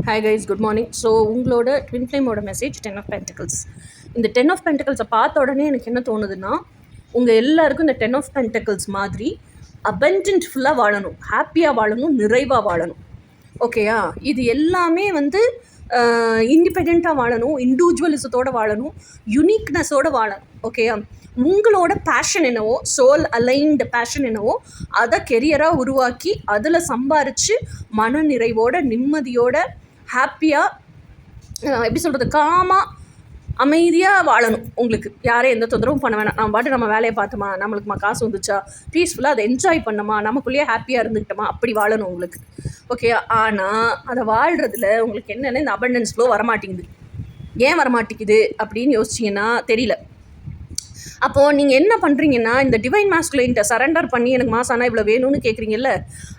Hi guys, good morning. So உங்களோட twin ஃப்ளேமோட message 10 of pentacles. இந்த 10 of பென்டிகல்ஸை பார்த்த உடனே எனக்கு என்ன தோணுதுன்னா, உங்கள் எல்லாருக்கும் இந்த 10 ஆஃப் பென்டிகல்ஸ் மாதிரி அபண்டன்ட்ஃபுல்லாக வாழணும், ஹாப்பியாக வாழணும், நிறைவாக வாழணும். ஓகேயா? இது எல்லாமே இண்டிபெண்ட்டாக வாழணும், இண்டிவிஜுவலிசத்தோடு வாழணும், யுனிக்னஸோடு வாழணும். ஓகேயா? உங்களோட பேஷன் என்னவோ, சோல் அலைன்டு பேஷன் என்னவோ, அதை கெரியராக உருவாக்கி அதில் சம்பாரித்து மன நிறைவோட, நிம்மதியோட, ஹாப்பியாக, எப்படி சொல்கிறது, காமாக, அமைதியாக வாழணும். உங்களுக்கு யாரையும் எந்த தொந்தரவும் பண்ண வேணாம். நம்ம பாட்டு நம்ம வேலையை பார்த்தோமா, நம்மளுக்குமா காசு வந்துச்சா, பீஸ்ஃபுல்லாக அதை என்ஜாய் பண்ணோமா, நமக்குள்ளேயே ஹாப்பியாக இருந்துக்கிட்டோமா, அப்படி வாழணும் உங்களுக்கு. ஓகே? ஆனால் அதை வாழ்கிறதுல உங்களுக்கு என்னென்ன இந்த அபண்டன்ஸ் ஃப்ளோ வரமாட்டேங்குது. ஏன் வரமாட்டேங்குது அப்படின்னு யோசிச்சிங்கன்னா தெரியல. அப்போது நீங்கள் என்ன பண்ணுறீங்கன்னா, இந்த டிவைன் மாஸ்குலைன்ட்ட சரண்டர் பண்ணி எனக்கு மாசானா இவ்வளோ வேணும்னு கேட்குறீங்கல்ல,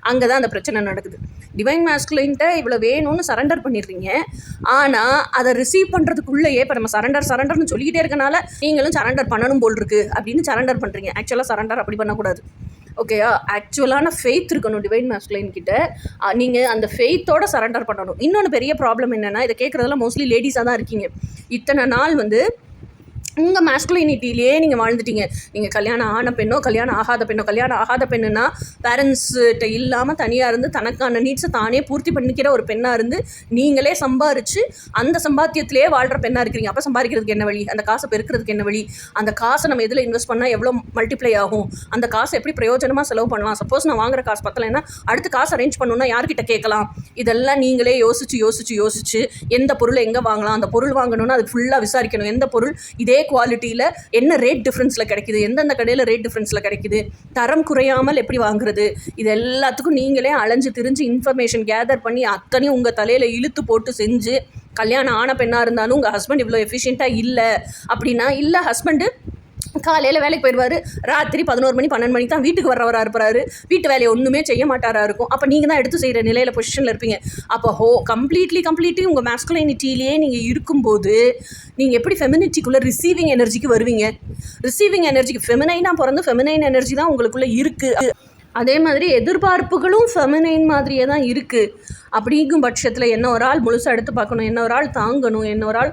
அங்கே தான் அந்த பிரச்சனை நடக்குது. டிவைன் மாஸ்குலைன்ட்ட இவ்வளோ வேணும்னு சரண்டர் பண்ணிடுறீங்க. ஆனால் அதை ரிசீவ் பண்ணுறதுக்குள்ளேயே இப்போ நம்ம சரண்டர்னு சொல்லிக்கிட்டே இருக்கனால நீங்களும் சரண்டர் பண்ணணும் போல் இருக்குது அப்படின்னு சரண்டர் பண்ணுறீங்க. ஆக்சுவலாக சரண்டர் அப்படி பண்ணக்கூடாது. ஓகேயா? ஆக்சுவலான ஃபெய்த் இருக்கணும் டிவைன் மாஸ்குலைன் கிட்ட. நீங்கள் அந்த ஃபெய்த்தோட சரண்டர் பண்ணணும். இன்னொன்று பெரிய ப்ராப்ளம் என்னென்னா, இதை கேட்குறதெல்லாம் மோஸ்ட்லி லேடிஸாக தான் இருக்கீங்க. இத்தனை நாள் உங்கள் மாஸ்குலினிட்டிலேயே நீங்கள் வாழ்ந்துட்டீங்க. நீங்கள் கல்யாணம் ஆன பெண்ணோ, கல்யாணம் ஆகாத பெண்ணுன்னா பேரண்ட்ஸ்கிட்ட இல்லாமல் தனியாக இருந்து தனக்கான நீட்ஸை தானே பூர்த்தி பண்ணிக்கிற ஒரு பெண்ணாக இருந்து நீங்களே சம்பாரித்து அந்த சம்பாத்தியத்திலே வாழ்கிற பெண்ணாக இருக்கிறீங்க. அப்போ சம்பாதிக்கிறதுக்கு என்ன வழி? அந்த காசை பெருக்கிறதுக்கு என்ன வழி? அந்த காசை நம்ம எதில் இன்வெஸ்ட் பண்ணால் எவ்வளோ மல்டிப்ளை ஆகும்? அந்த காசை எப்படி பிரயோஜனமாக செலவு பண்ணலாம்? சப்போஸ் நான் வாங்குற காசு பத்தலைன்னா அடுத்த காசு அரேஞ்ச் பண்ணணுன்னா யார்கிட்ட கேட்கலாம்? இதெல்லாம் நீங்களே யோசிச்சு எந்த பொருளை எங்கே வாங்கலாம், அந்த பொருள் வாங்கணும்னா அது ஃபுல்லாக விசாரிக்கணும். எந்த பொருள் இதே குவாலிட்டியில் என்ன ரேட் டிஃப்ரென்ஸில் கிடைக்குது, எந்தெந்த கடையில் ரேட் டிஃப்ரென்ஸில் கிடைக்குது, தரம் குறையாமல் எப்படி வாங்குறது, இது எல்லாத்துக்கும் நீங்களே அலைஞ்சு திரிஞ்சு இன்ஃபர்மேஷன் கேதர் பண்ணி அத்தனையும் உங்கள் தலையில் இழுத்து போட்டு செஞ்சு, கல்யாணம் ஆன பெண்ணாக இருந்தாலும் உங்கள் ஹஸ்பண்ட் இவ்வளோ எஃபிஷியண்ட்டாக இல்லை அப்படின்னா, இல்லை ஹஸ்பண்டு காலையில் வேலைக்கு போயிடுவார், ராத்திரி 11 மணி 12 மணிக்கு தான் வீட்டுக்கு வர்றவராக இருப்பார், வீட்டு வேலையை ஒன்றுமே செய்ய மாட்டாராக இருக்கும். அப்போ நீங்கள் தான் எடுத்து செய்கிற நிலையில் பொசிஷனில் இருப்பீங்க. அப்போ கம்ப்ளீட்லி உங்கள் மாஸ்குலைனிட்டிலேயே நீங்கள் இருக்கும்போது நீங்கள் எப்படி ஃபெமினிட்டிக்குள்ளே ரிசீவிங் எனர்ஜிக்கு வருவீங்க? ரிசீவிங் எனர்ஜிக்கு ஃபெமினைனாக பிறந்து ஃபெமினைன் எனர்ஜி தான் உங்களுக்குள்ளே இருக்குது. அதே மாதிரி எதிர்பார்ப்புகளும் ஃபெமினைன் மாதிரியே தான் இருக்குது. அப்படிங்கும் பட்சத்தில் என்ன ஒரு ஆள் முழுசாக எடுத்து பார்க்கணும், என்ன ஒரு ஆள் தாங்கணும், என்ன ஒரு ஆள்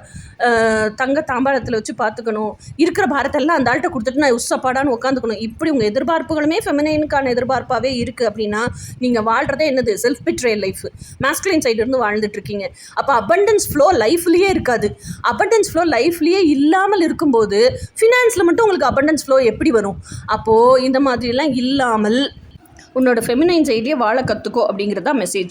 தங்க தாம்பாளத்தில் வச்சு பார்த்துக்கணும், இருக்கிற பாரத்தெல்லாம் அந்த ஆள்கிட்ட கொடுத்துட்டு நான் உசப்பாடான்னு உட்காந்துக்கணும். இப்படி உங்கள் எதிர்பார்ப்புகளுமே ஃபெமினைனுக்கான எதிர்பார்ப்பாகவே இருக்குது அப்படின்னா நீங்கள் வாழ்கிறதே என்னது? Self betrayal life. மாஸ்குலைன் சைடுலேருந்து வாழ்ந்துட்டுருக்கீங்க. அப்போ அபண்டன்ஸ் ஃப்ளோ லைஃப்லேயே இருக்காது. அபண்டன்ஸ் ஃப்ளோ லைஃப்லேயே இல்லாமல் இருக்கும்போது ஃபினான்ஸில் மட்டும் உங்களுக்கு அபண்டன்ஸ் ஃப்ளோ எப்படி வரும்? அப்போது இந்த மாதிரிலாம் இல்லாமல் உன்னோட ஃபெமினைன் சைட்லேயே வாழ கற்றுக்கோ அப்படிங்கிறது தான் மெசேஜ்.